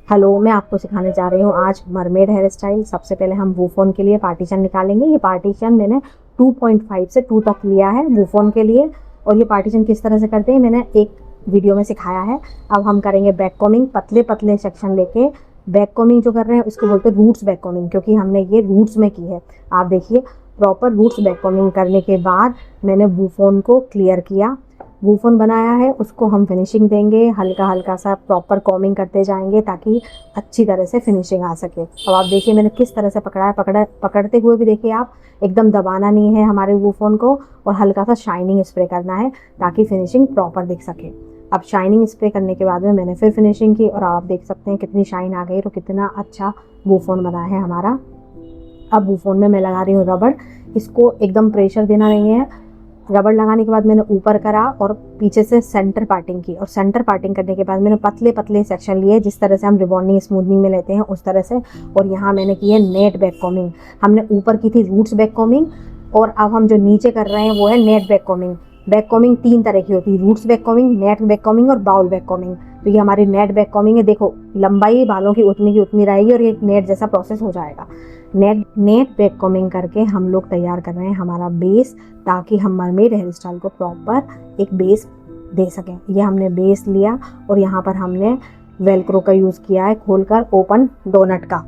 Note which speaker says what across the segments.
Speaker 1: Hello, मैं आपको सिखाने जा रही हूँ आज मरमेड हेयर स्टाइल। सबसे पहले हम वूफोन के लिए पार्टीशन निकालेंगे। ये पार्टीशन मैंने 2.5 से 2 तक लिया है वूफोन के लिए। और ये पार्टीशन किस तरह से करते हैं मैंने एक वीडियो में सिखाया है। अब हम करेंगे बैक कॉमिंग, पतले पतले सेक्शन लेके। बैक कॉमिंग जो कर रहे हैं उसको बोलते हैं रूट्स बैक कॉमिंग, क्योंकि हमने ये रूट्स में की है। आप देखिए, प्रॉपर रूट्स बैक कॉमिंग करने के बाद मैंने वूफोन को क्लियर किया, वूफोन बनाया है, उसको हम फिनिशिंग देंगे। हल्का हल्का सा प्रॉपर कॉमिंग करते जाएंगे ताकि अच्छी तरह से फिनिशिंग आ सके। अब आप देखिए मैंने किस तरह से पकड़ा है, पकड़ते हुए भी देखिए आप, एकदम दबाना नहीं है हमारे वूफोन को, और हल्का सा शाइनिंग स्प्रे करना है ताकि फिनिशिंग प्रॉपर दिख सके। अब शाइनिंग स्प्रे करने के बाद में मैंने फिर फिनिशिंग की और आप देख सकते हैं कितनी शाइन आ गई और कितना अच्छा वूफोन बना है हमारा। अब वूफोन में मैं लगा रही हूँ रबड़। इसको एकदम प्रेशर देना नहीं है। रबड़ लगाने के बाद मैंने ऊपर करा और पीछे से सेंटर पार्टिंग की, और सेंटर पार्टिंग करने के बाद मैंने पतले पतले सेक्शन लिए, जिस तरह से हम रिबॉन्डिंग स्मूथनिंग में लेते हैं उस तरह से। और यहाँ मैंने की है नेट बैक कॉमिंग। हमने ऊपर की थी रूट्स बैक कॉमिंग, और अब हम जो नीचे कर रहे हैं वो है net back combing. Back combing 3 तरह की होती है, roots back combing, net back combing और बाउल बैक कॉमिंग। तो ये हमारी नेट बैक कॉमिंग है। देखो लंबाई बालों की उतनी रहेगी और ये नेट जैसा प्रोसेस हो जाएगा। नेट बैक कॉमिंग करके हम लोग तैयार कर रहे हैं हमारा बेस, ताकि हम मरमेड हेयर स्टाइल को प्रॉपर एक बेस दे सकें। ये हमने बेस लिया और यहाँ पर हमने वेलक्रो का यूज़ किया है, खोलकर ओपन डोनट का,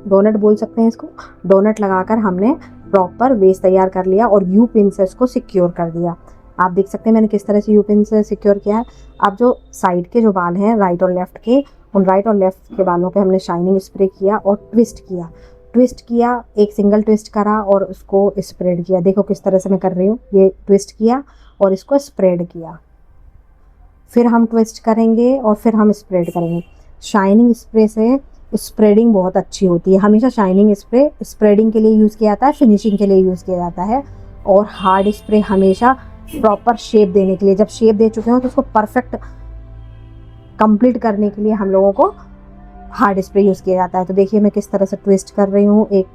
Speaker 1: डोनट बोल सकते हैं इसको। डोनट लगाकर हमने प्रॉपर बेस तैयार कर लिया और यू पिन से इसको सिक्योर कर दिया। आप देख सकते हैं मैंने किस तरह से यू पिन से सिक्योर किया है। अब जो साइड के जो बाल हैं राइट और लेफ्ट के, उन राइट और लेफ्ट के बालों पे हमने शाइनिंग स्प्रे किया और ट्विस्ट किया, एक सिंगल ट्विस्ट करा और उसको स्प्रेड किया। देखो किस तरह से मैं कर रही हूँ, ये ट्विस्ट किया और इसको स्प्रेड किया, फिर हम ट्विस्ट करेंगे और फिर हम स्प्रेड करेंगे। शाइनिंग स्प्रे से स्प्रेडिंग बहुत अच्छी होती है। हमेशा शाइनिंग स्प्रे स्प्रेडिंग के लिए यूज़ किया जाता है, फिनिशिंग के लिए यूज़ किया जाता है। और हार्ड स्प्रे हमेशा प्रॉपर शेप देने के लिए, जब शेप दे चुके हो तो उसको परफेक्ट कंप्लीट करने के लिए हम लोगों को हार्ड स्प्रे यूज़ किया जाता है। तो देखिए मैं किस तरह से ट्विस्ट कर रही हूँ, एक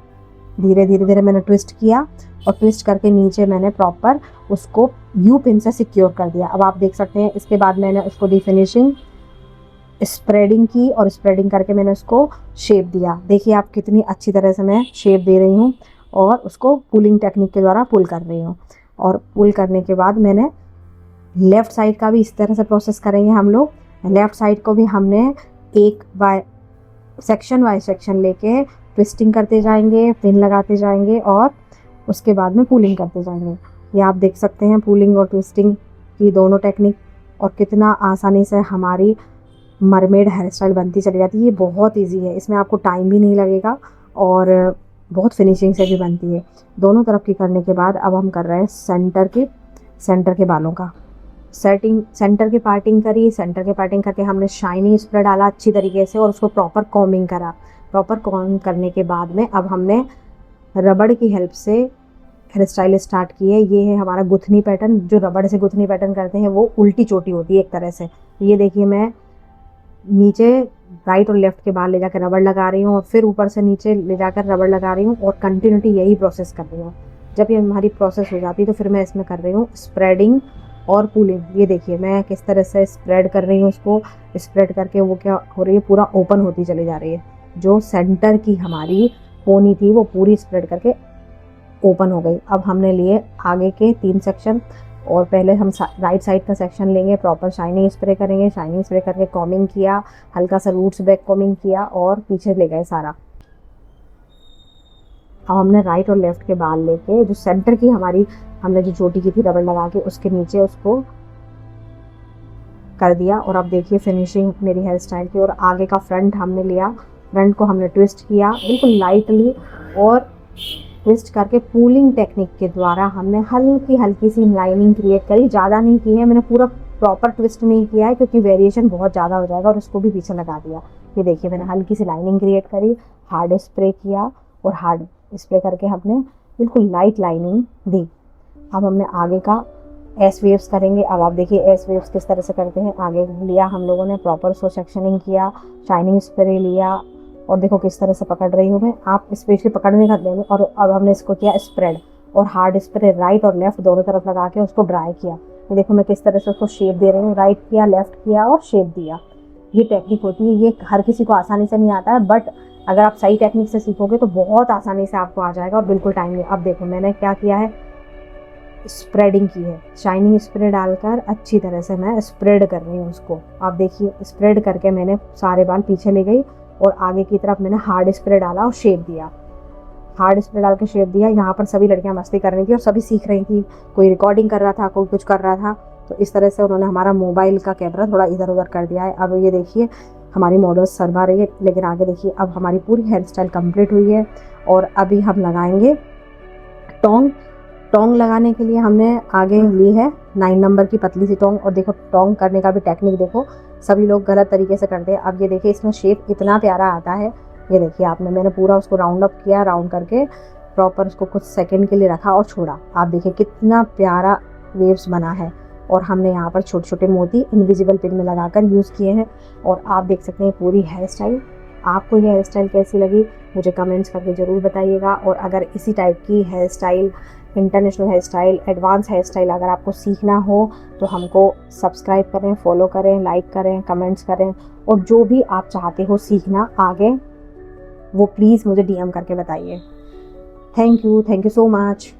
Speaker 1: धीरे धीरे मैंने ट्विस्ट किया और ट्विस्ट करके नीचे मैंने प्रॉपर उसको यू पिन से सिक्योर कर दिया। अब आप देख सकते हैं इसके बाद मैंने उसको डी फिनिशिंग स्प्रेडिंग की और स्प्रेडिंग करके मैंने उसको शेप दिया। देखिए आप कितनी अच्छी तरह से मैं शेप दे रही हूँ और उसको पुलिंग टेक्निक के द्वारा पुल कर रही हूँ। और पुल करने के बाद मैंने लेफ़्ट साइड का भी इस तरह से प्रोसेस करेंगे हम लोग। लेफ़्ट साइड को भी हमने एक बाय सेक्शन लेके ट्विस्टिंग करते जाएंगे, पिन लगाते जाएंगे और उसके बाद में पुलिंग करते जाएंगे। ये आप देख सकते हैं पुलिंग और ट्विस्टिंग की दोनों टेक्निक, और कितना आसानी से हमारी मरमेड हेयर स्टाइल बनती चली जाती है। ये बहुत इजी है, इसमें आपको टाइम भी नहीं लगेगा और बहुत फिनिशिंग से भी बनती है। दोनों तरफ की करने के बाद अब हम कर रहे हैं सेंटर के बालों का सेंटर की पार्टिंग करी। सेंटर की पार्टिंग करके हमने शाइनिंग स्प्रे डाला अच्छी तरीके से और उसको प्रॉपर कॉमिंग करा। प्रॉपर कॉमिंग करने के बाद में अब हमने रबड़ की हेल्प से हेयर स्टाइल स्टार्ट की है। ये है हमारा गुथनी पैटर्न। जो रबड़ से गुथनी पैटर्न करते हैं वो उल्टी चोटी होती है एक तरह से। ये देखिए मैं नीचे राइट और लेफ्ट के बाल ले जाकर रबड़ लगा रही हूँ और फिर ऊपर से नीचे ले जाकर रबड़ लगा रही हूँ और कंटिन्यूटी यही प्रोसेस कर रही हूँ। जब ये हमारी प्रोसेस हो जाती है तो फिर मैं इसमें कर रही हूँ स्प्रेडिंग और पुलिंग। ये देखिए मैं किस तरह से स्प्रेड कर रही हूँ, उसको स्प्रेड करके वो क्या हो रही है, पूरा ओपन होती चली जा रही है। जो सेंटर की हमारी पोनी थी वो पूरी स्प्रेड करके ओपन हो गई। अब हमने लिए आगे के 3 सेक्शन, और पहले हम राइट साइड का सेक्शन लेंगे, प्रॉपर शाइनिंग स्प्रे करेंगे। शाइनिंग स्प्रे करके कॉमिंग किया, हल्का सा रूट्स बैक कॉमिंग किया और पीछे ले गए सारा। अब हमने राइट और लेफ्ट के बाल लेके जो सेंटर की हमारी हमने जो चोटी की थी रबड़ लगा के उसके नीचे उसको कर दिया। और अब देखिए फिनिशिंग मेरी हेयर स्टाइल की। और आगे का फ्रंट हमने लिया, फ्रंट को हमने ट्विस्ट किया बिल्कुल लाइटली और ट्विस्ट करके पूलिंग टेक्निक के द्वारा हमने हल्की सी लाइनिंग क्रिएट करी। ज़्यादा नहीं की है मैंने, पूरा प्रॉपर ट्विस्ट नहीं किया है क्योंकि वेरिएशन बहुत ज़्यादा हो जाएगा, और उसको भी पीछे लगा दिया। ये देखिए मैंने हल्की सी लाइनिंग क्रिएट करी, हार्ड स्प्रे किया और हार्ड स्प्रे करके हमने बिल्कुल लाइट लाइनिंग दी। अब हमने आगे का एस वेव्स करेंगे। अब आप देखिए एस वेव्स किस तरह से करते हैं। आगे लिया हम लोगों ने, प्रॉपर उसको सेक्शनिंग किया, शाइनिंग स्प्रे लिया और देखो किस तरह से पकड़ रही हूँ मैं, आप स्पेशली पकड़ने का देंगे। और अब हमने इसको किया स्प्रेड और हार्ड स्प्रे राइट और लेफ्ट दोनों तरफ लगा के उसको ड्राई किया। तो देखो मैं किस तरह से उसको शेप दे रही हूँ, राइट किया, लेफ्ट किया और शेप दिया। ये टेक्निक होती है। ये हर किसी को आसानी से नहीं आता है, बट अगर आप सही टेक्निक से सीखोगे तो बहुत आसानी से आपको आ जाएगा और बिल्कुल टाइम नहीं। अब देखो मैंने क्या किया है, स्प्रेडिंग की है, शाइनिंग स्प्रे डालकर अच्छी तरह से मैं स्प्रेड कर रही हूँ उसको। आप देखिए स्प्रेड करके मैंने सारे बाल पीछे ले गई और आगे की तरफ मैंने हार्ड स्प्रे डाला और शेप दिया। हार्ड स्प्रे डाल के शेप दिया। यहाँ पर सभी लड़कियाँ मस्ती कर रही थी और सभी सीख रही थी, कोई रिकॉर्डिंग कर रहा था, कोई कुछ कर रहा था। तो इस तरह से उन्होंने हमारा मोबाइल का कैमरा थोड़ा इधर उधर कर दिया है। अब ये देखिए हमारी मॉडल्स शर्मा रही है, लेकिन आगे देखिए अब हमारी पूरी हेयर स्टाइल कंप्लीट हुई है। और अभी हम लगाएंगे टोंग। टोंग लगाने के लिए हमने आगे ली है 9 नंबर की पतली सी टोंग। और देखो टोंग करने का भी टेक्निक देखो, सभी लोग गलत तरीके से करते हैं। अब ये देखिए इसमें शेप कितना प्यारा आता है। ये देखिए आपने, मैंने पूरा उसको राउंड अप किया, राउंड करके प्रॉपर उसको कुछ सेकंड के लिए रखा और छोड़ा। आप देखिए कितना प्यारा वेव्स बना है। और हमने यहाँ पर छोटे छोटे मोती इनविजिबल पिन में लगाकर यूज़ किए हैं। और आप देख सकते हैं पूरी हेयर स्टाइल। आपको ये हेयर स्टाइल कैसी लगी मुझे कमेंट्स करके ज़रूर बताइएगा। और अगर इसी टाइप की hair style, international hair style, advance hair style अगर आपको सीखना हो तो हमको सब्सक्राइब करें, फॉलो करें, लाइक करें, कमेंट्स करें। और जो भी आप चाहते हो सीखना आगे वो प्लीज़ मुझे DM करके बताइए। Thank you so much.